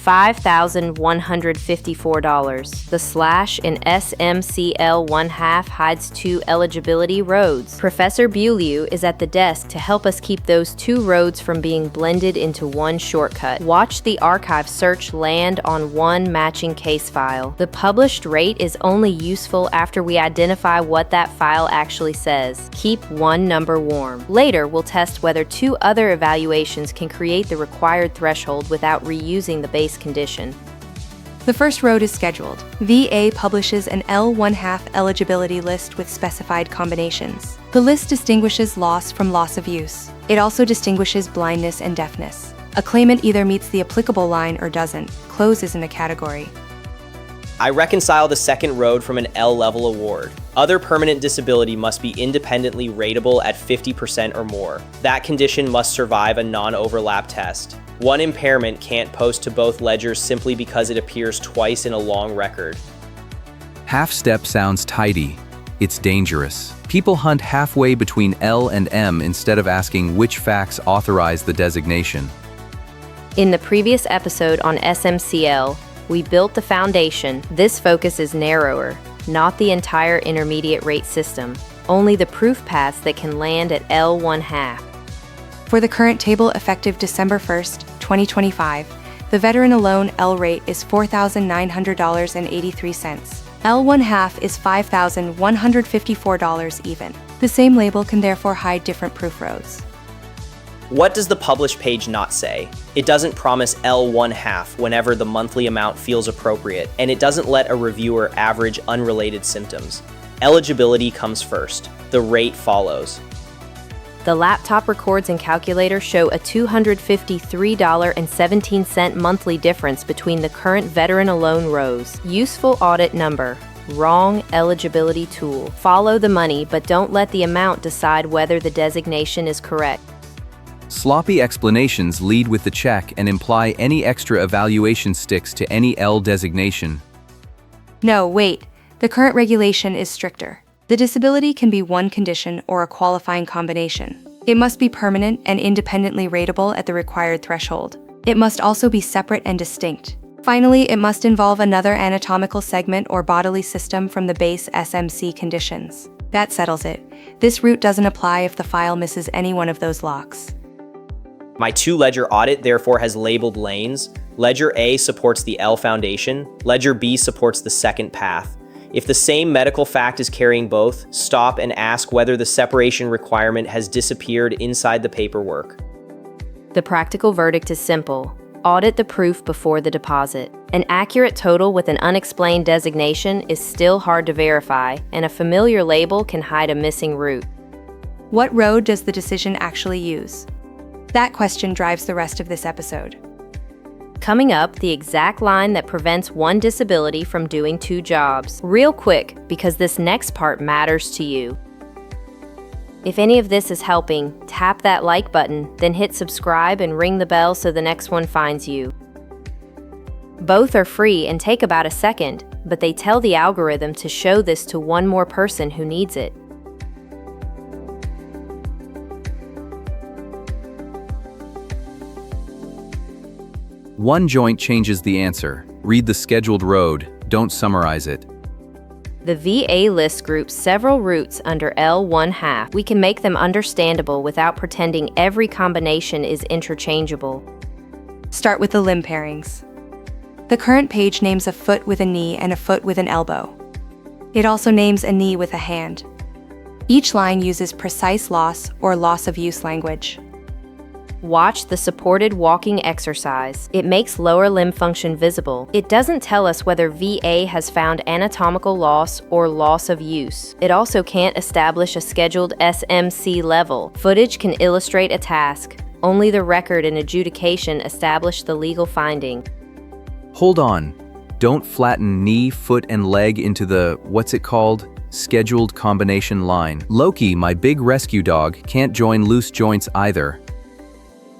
$5,154. The slash in SMC L 1/2 hides 2 eligibility roads. Professor Beaulieu is at the desk to help us keep those 2 roads from being blended into one shortcut. Watch the archive search land on one matching case file. The published rate is only useful after we identify what that file actually says. Keep one number warm. Later, we'll test whether 2 other evaluations can create the required threshold without reusing the base condition. The first road is scheduled. VA publishes an L 1/2 eligibility list with specified combinations. The list distinguishes loss from loss of use. It also distinguishes blindness and deafness. A claimant either meets the applicable line or doesn't. Close isn't a category. I reconcile the second road from an L-level award. Other permanent disability must be independently rateable at 50% or more. That condition must survive a non-overlap test. One impairment can't post to both ledgers simply because it appears twice in a long record. Half step sounds tidy. It's dangerous. People hunt halfway between L and M instead of asking which facts authorize the designation. In the previous episode on SMC-L, we built the foundation. This focus is narrower, not the entire intermediate rate system, only the proof paths that can land at L 1/2. For the current table effective December 1st, 2025, the veteran alone L rate is $4,900.83. L 1/2 is $5,154 even. The same label can therefore hide different proof roads. What does the published page not say? It doesn't promise L 1/2 whenever the monthly amount feels appropriate, and it doesn't let a reviewer average unrelated symptoms. Eligibility comes first. The rate follows. The laptop records and calculator show a $253.17 monthly difference between the current veteran alone rows. Useful audit number. Wrong eligibility tool. Follow the money, but don't let the amount decide whether the designation is correct. Sloppy explanations lead with the check and imply any extra evaluation sticks to any L designation. No, wait. The current regulation is stricter. The disability can be one condition or a qualifying combination. It must be permanent and independently rateable at the required threshold. It must also be separate and distinct. Finally, it must involve another anatomical segment or bodily system from the base SMC conditions. That settles it. This route doesn't apply if the file misses any one of those locks. My 2-ledger audit therefore has labeled lanes. Ledger A supports the L foundation. Ledger B supports the second path. If the same medical fact is carrying both, stop and ask whether the separation requirement has disappeared inside the paperwork. The practical verdict is simple. Audit the proof before the deposit. An accurate total with an unexplained designation is still hard to verify, and a familiar label can hide a missing route. What road does the decision actually use? That question drives the rest of this episode. Coming up, the exact line that prevents one disability from doing 2 jobs. Real quick, because this next part matters to you. If any of this is helping, tap that like button, then hit subscribe and ring the bell so the next one finds you. Both are free and take about a second, but they tell the algorithm to show this to one more person who needs it. One joint changes the answer. Read the scheduled road, don't summarize it. The VA list groups several routes under L 1/2. We can make them understandable without pretending every combination is interchangeable. Start with the limb pairings. The current page names a foot with a knee and a foot with an elbow. It also names a knee with a hand. Each line uses precise loss or loss of use language. Watch the supported walking exercise. It makes lower limb function visible. It doesn't tell us whether VA has found anatomical loss or loss of use. It also can't establish a scheduled SMC level. Footage can illustrate a task. Only the record and adjudication establish the legal finding. Hold on. Don't flatten knee, foot, and leg into the, what's it called? Scheduled combination line. Loki, my big rescue dog, can't join loose joints either.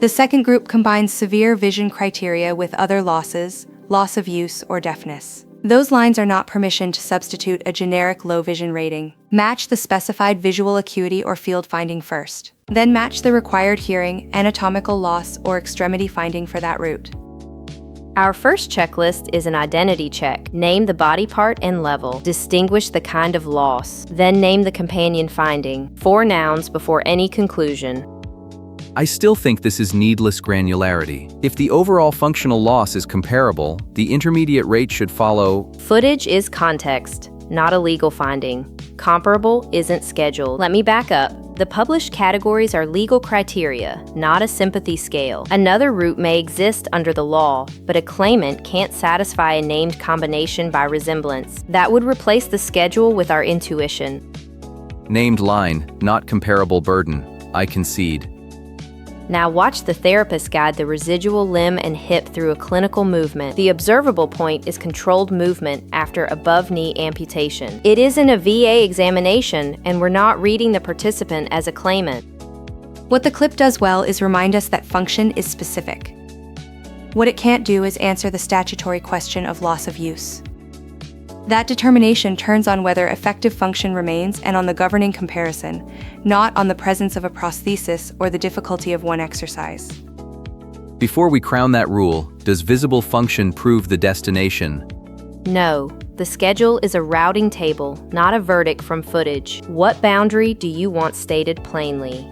The second group combines severe vision criteria with other losses, loss of use, or deafness. Those lines are not permission to substitute a generic low vision rating. Match the specified visual acuity or field finding first. Then match the required hearing, anatomical loss, or extremity finding for that route. Our first checklist is an identity check. Name the body part and level. Distinguish the kind of loss. Then name the companion finding. 4 nouns before any conclusion. I still think this is needless granularity. If the overall functional loss is comparable, the intermediate rate should follow. Footage is context, not a legal finding. Comparable isn't scheduled. Let me back up. The published categories are legal criteria, not a sympathy scale. Another route may exist under the law, but a claimant can't satisfy a named combination by resemblance. That would replace the schedule with our intuition. Named line, not comparable burden. I concede. Now watch the therapist guide the residual limb and hip through a clinical movement. The observable point is controlled movement after above-knee amputation. It isn't a VA examination, and we're not reading the participant as a claimant. What the clip does well is remind us that function is specific. What it can't do is answer the statutory question of loss of use. That determination turns on whether effective function remains and on the governing comparison, not on the presence of a prosthesis or the difficulty of one exercise. Before we crown that rule, does visible function prove the destination? No, the schedule is a routing table, not a verdict from footage. What boundary do you want stated plainly?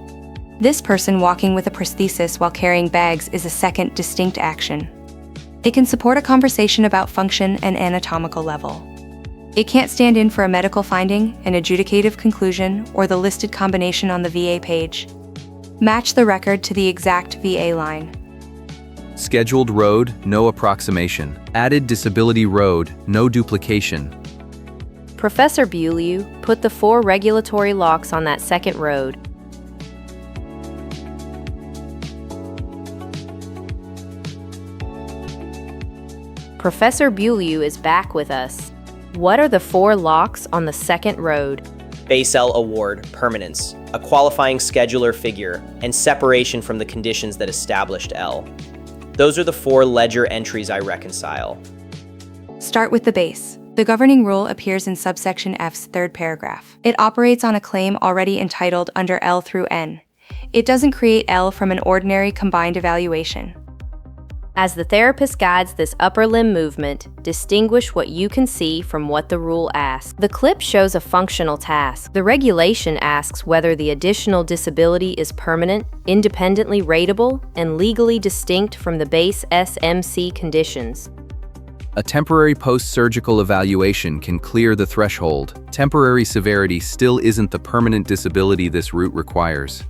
This person walking with a prosthesis while carrying bags is a second distinct action. It can support a conversation about function and anatomical level. It can't stand in for a medical finding, an adjudicative conclusion, or the listed combination on the VA page. Match the record to the exact VA line. Scheduled road, no approximation. Added disability road, no duplication. Professor Beaulieu, put the 4 regulatory locks on that second road. Professor Beaulieu is back with us. What are the 4 locks on the second road? Base L award, permanence, a qualifying scheduler figure, and separation from the conditions that established L. Those are the 4 ledger entries I reconcile. Start with the base. The governing rule appears in subsection F's third paragraph. It operates on a claim already entitled under L through N. It doesn't create L from an ordinary combined evaluation. As the therapist guides this upper limb movement, distinguish what you can see from what the rule asks. The clip shows a functional task. The regulation asks whether the additional disability is permanent, independently rateable, and legally distinct from the base SMC conditions. A temporary post-surgical evaluation can clear the threshold. Temporary severity still isn't the permanent disability this route requires.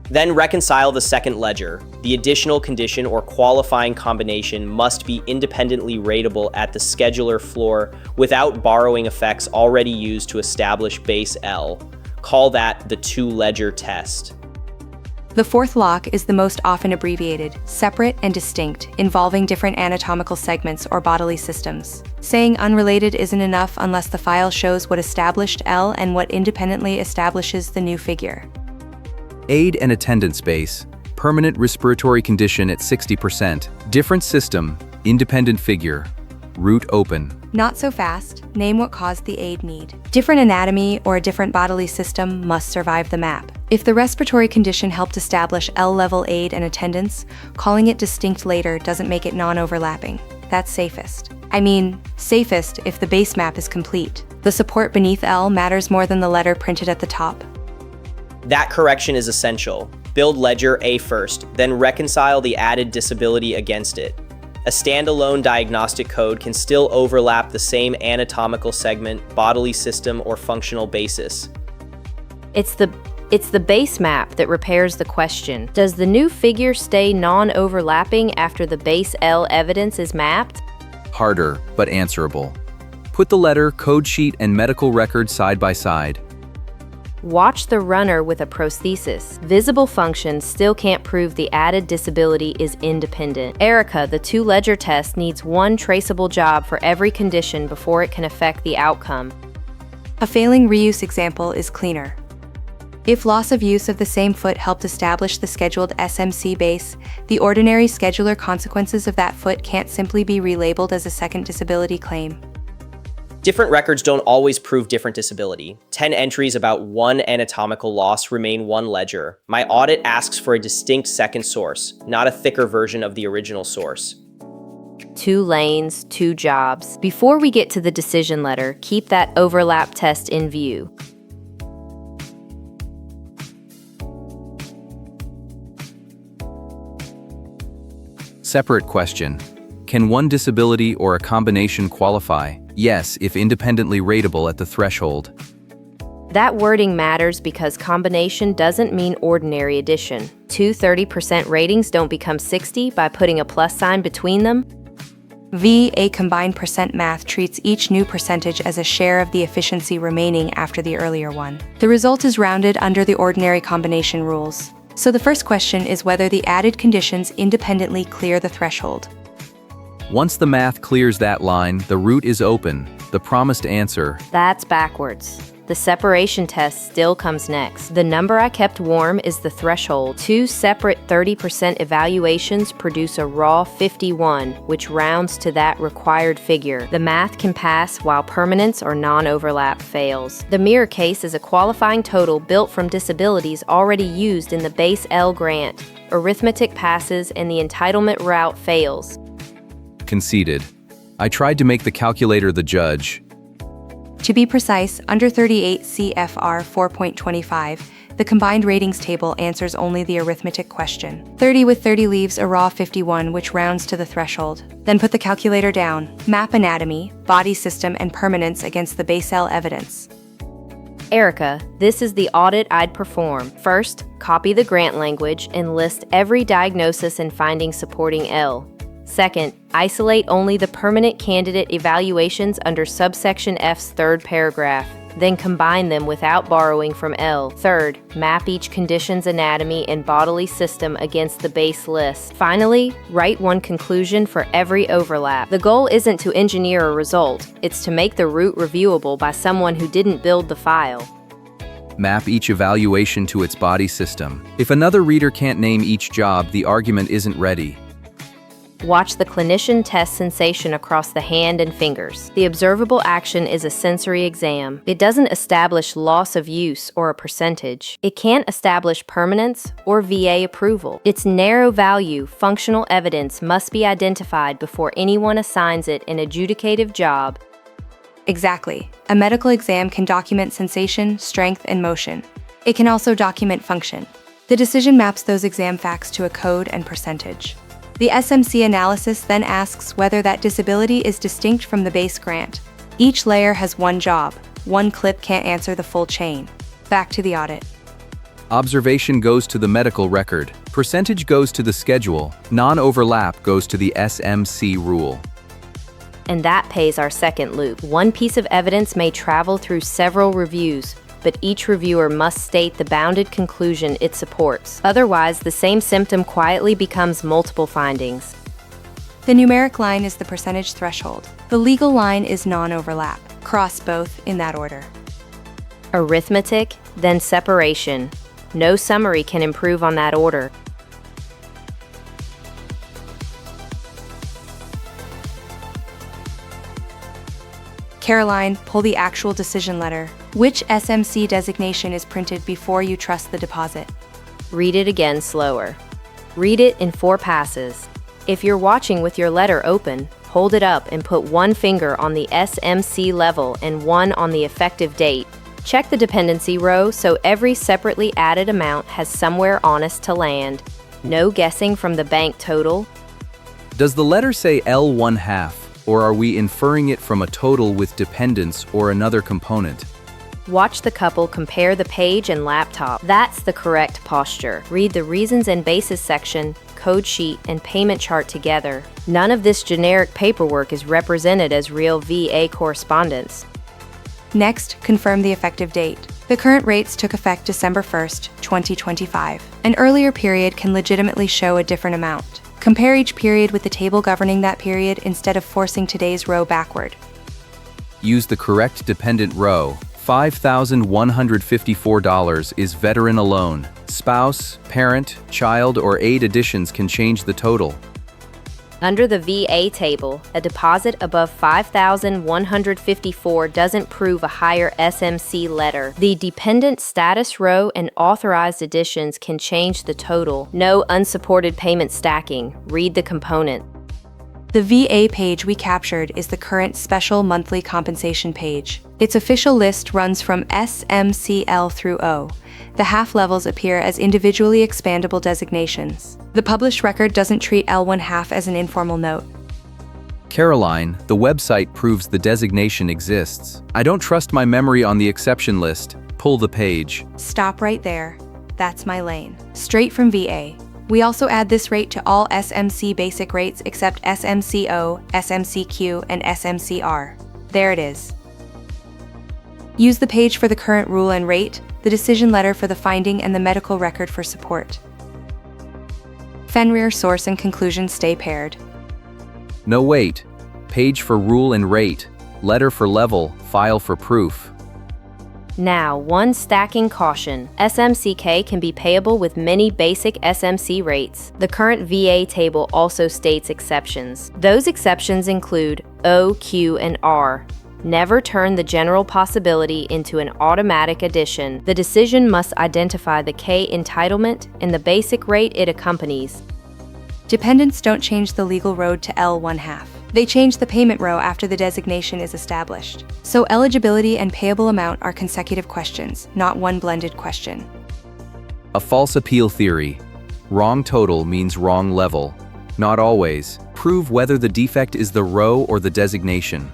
Then reconcile the second ledger. The additional condition or qualifying combination must be independently rateable at the scheduler floor without borrowing effects already used to establish base L. Call that the 2-ledger test. The 4th lock is the most often abbreviated, separate and distinct, involving different anatomical segments or bodily systems. Saying unrelated isn't enough unless the file shows what established L and what independently establishes the new figure. Aid and attendance base, permanent respiratory condition at 60%, different system, independent figure, route open. Not so fast. Name what caused the aid need. Different anatomy or a different bodily system must survive the map. If the respiratory condition helped establish L-level aid and attendance, calling it distinct later doesn't make it non-overlapping. That's safest. I mean, safest if the base map is complete. The support beneath L matters more than the letter printed at the top. That correction is essential. Build ledger A first, then reconcile the added disability against it. A standalone diagnostic code can still overlap the same anatomical segment, bodily system, or functional basis. It's the base map that repairs the question. Does the new figure stay non-overlapping after the base L evidence is mapped? Harder, but answerable. Put the letter, code sheet, and medical record side by side. Watch the runner with a prosthesis. Visible function still can't prove the added disability is independent. Erica, the 2-ledger test needs 1 traceable job for every condition before it can affect the outcome. A failing reuse example is cleaner. If loss of use of the same foot helped establish the scheduled SMC base, the ordinary scheduler consequences of that foot can't simply be relabeled as a second disability claim. Different records don't always prove different disability. 10 entries about 1 anatomical loss remain 1 ledger. My audit asks for a distinct second source, not a thicker version of the original source. 2 lanes, 2 jobs. Before we get to the decision letter, keep that overlap test in view. Separate question. Can one disability or a combination qualify? Yes, if independently rateable at the threshold. That wording matters because combination doesn't mean ordinary addition. Two 30% ratings don't become 60 by putting a plus sign between them. A combined percent math treats each new percentage as a share of the efficiency remaining after the earlier one. The result is rounded under the ordinary combination rules. So the first question is whether the added conditions independently clear the threshold. Once the math clears that line, the root is open. The promised answer. That's backwards. The separation test still comes next. The number I kept warm is the threshold. 2 separate 30% evaluations produce a raw 51, which rounds to that required figure. The math can pass while permanence or non-overlap fails. The mirror case is a qualifying total built from disabilities already used in the base L grant. Arithmetic passes and the entitlement route fails. Conceded. I tried to make the calculator the judge. To be precise, under 38 CFR 4.25, the combined ratings table answers only the arithmetic question. 30 with 30 leaves a raw 51, which rounds to the threshold. Then put the calculator down. Map anatomy, body system, and permanence against the base L evidence. Erica, this is the audit I'd perform. First, copy the grant language and list every diagnosis and finding supporting L. Second, isolate only the permanent candidate evaluations under subsection F's third paragraph, then combine them without borrowing from L. Third, map each condition's anatomy and bodily system against the base list. Finally, write one conclusion for every overlap. The goal isn't to engineer a result, it's to make the root reviewable by someone who didn't build the file. Map each evaluation to its body system. If another reader can't name each job, the argument isn't ready. Watch the clinician test sensation across the hand and fingers. The observable action is a sensory exam. It doesn't establish loss of use or a percentage. It can't establish permanence or VA approval. Its narrow value, functional evidence must be identified before anyone assigns it an adjudicative job. Exactly. A medical exam can document sensation, strength, and motion. It can also document function. The decision maps those exam facts to a code and percentage. The SMC analysis then asks whether that disability is distinct from the base grant. Each layer has one job. One clip can't answer the full chain. Back to the audit. Observation goes to the medical record. Percentage goes to the schedule. Non-overlap goes to the SMC rule. And that pays our second loop. One piece of evidence may travel through several reviews, but each reviewer must state the bounded conclusion it supports. Otherwise, the same symptom quietly becomes multiple findings. The numeric line is the percentage threshold. The legal line is non-overlap. Cross both in that order. Arithmetic, then separation. No summary can improve on that order. Caroline, pull the actual decision letter. Which SMC designation is printed before you trust the deposit? Read it again slower. Read it in 4 passes. If you're watching with your letter open, hold it up and put one finger on the SMC level and one on the effective date. Check the dependency row so every separately added amount has somewhere honest to land. No guessing from the bank total. Does the letter say L1/2, or are we inferring it from a total with dependence or another component? Watch the couple compare the page and laptop. That's the correct posture. Read the reasons and basis section, code sheet, and payment chart together. None of this generic paperwork is represented as real VA correspondence. Next, confirm the effective date. The current rates took effect December 1st, 2025. An earlier period can legitimately show a different amount. Compare each period with the table governing that period instead of forcing today's row backward. Use the correct dependent row. $5,154 is veteran alone. Spouse, parent, child, or aid additions can change the total. Under the VA table, a deposit above $5,154 doesn't prove a higher SMC letter. The dependent status row and authorized additions can change the total. No unsupported payment stacking. Read the component. The VA page we captured is the current special monthly compensation page. Its official list runs from SMC L through O. The half levels appear as individually expandable designations. The published record doesn't treat L1/2 as an informal note. Caroline, the website proves the designation exists. I don't trust my memory on the exception list. Pull the page. Stop right there. That's my lane. Straight from VA. We also add this rate to all SMC basic rates except SMC-O, SMC-Q, and SMC-R. There it is. Use the page for the current rule and rate, the decision letter for the finding, and the medical record for support. Fenrir source and conclusion stay paired. No wait. Page for rule and rate. Letter for level. File for proof. Now, one stacking caution. SMCK can be payable with many basic SMC rates. The current VA table also states exceptions. Those exceptions include O, Q, and R. Never turn the general possibility into an automatic addition. The decision must identify the K entitlement and the basic rate it accompanies. Dependents don't change the legal road to L1/2. They change the payment row after the designation is established. So eligibility and payable amount are consecutive questions, not one blended question. A false appeal theory. Wrong total means wrong level. Not always. Prove whether the defect is the row or the designation.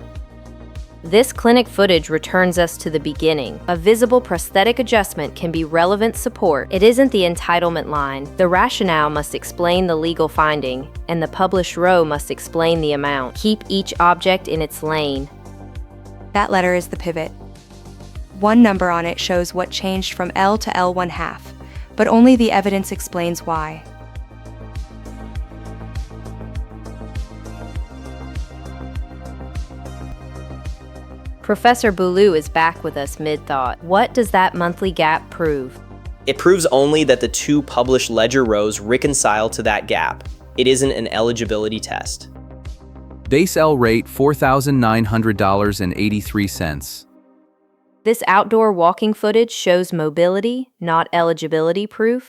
This clinic footage returns us to the beginning. A visible prosthetic adjustment can be relevant support. It isn't the entitlement line. The rationale must explain the legal finding, and the published row must explain the amount. Keep each object in its lane. That letter is the pivot. One number on it shows what changed from L to L1/2, but only the evidence explains why. Professor Boulou is back with us mid-thought. What does that monthly gap prove? It proves only that the two published ledger rows reconcile to that gap. It isn't an eligibility test. Base L rate $4,900.83. This outdoor walking footage shows mobility, not eligibility proof.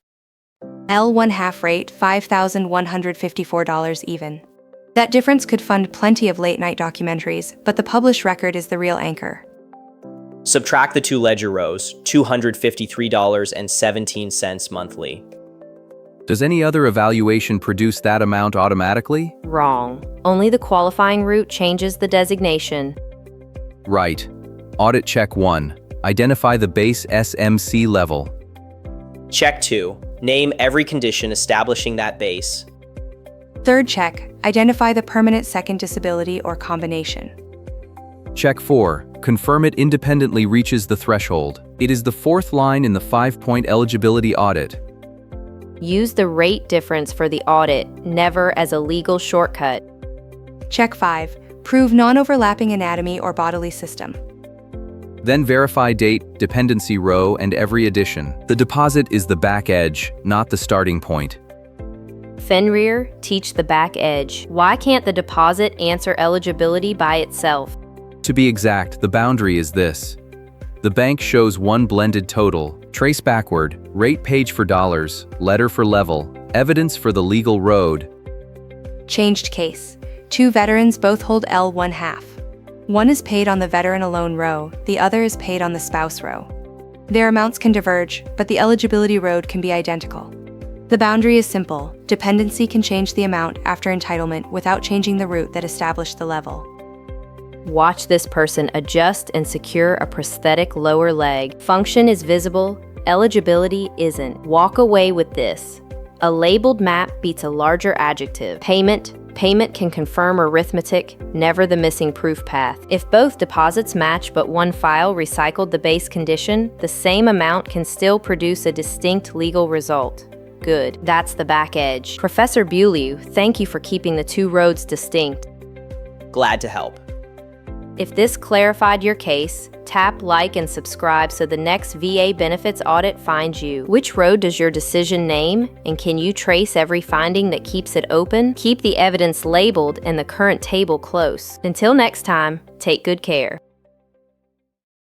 L1/2 rate $5,154 even. That difference could fund plenty of late-night documentaries, but the published record is the real anchor. Subtract the two ledger rows, $253.17 monthly. Does any other evaluation produce that amount automatically? Wrong. Only the qualifying route changes the designation. Right. Audit check 1. Identify the base SMC level. Check 2. Name every condition establishing that base. Third check, identify the permanent second disability or combination. Check 4. Confirm it independently reaches the threshold. It is the fourth line in the 5-point eligibility audit. Use the rate difference for the audit, never as a legal shortcut. Check 5. Prove non-overlapping anatomy or bodily system. Then verify date, dependency row, and every addition. The deposit is the back edge, not the starting point. Fenrir, teach the back edge. Why can't the deposit answer eligibility by itself? To be exact, the boundary is this. The bank shows one blended total, trace backward, rate page for dollars, letter for level, evidence for the legal road. Changed case. Two veterans both hold L1/2. One is paid on the veteran alone row, the other is paid on the spouse row. Their amounts can diverge, but the eligibility road can be identical. The boundary is simple. Dependency can change the amount after entitlement without changing the route that established the level. Watch this person adjust and secure a prosthetic lower leg. Function is visible, eligibility isn't. Walk away with this. A labeled map beats a larger adjective. Payment can confirm arithmetic, never the missing proof path. If both deposits match but one file recycled the base condition, the same amount can still produce a distinct legal result. Good. That's the back edge. Professor Boulou, thank you for keeping the two roads distinct. Glad to help. If this clarified your case, tap like and subscribe so the next VA benefits audit finds you. Which road does your decision name, and can you trace every finding that keeps it open? Keep the evidence labeled and the current table close. Until next time, take good care.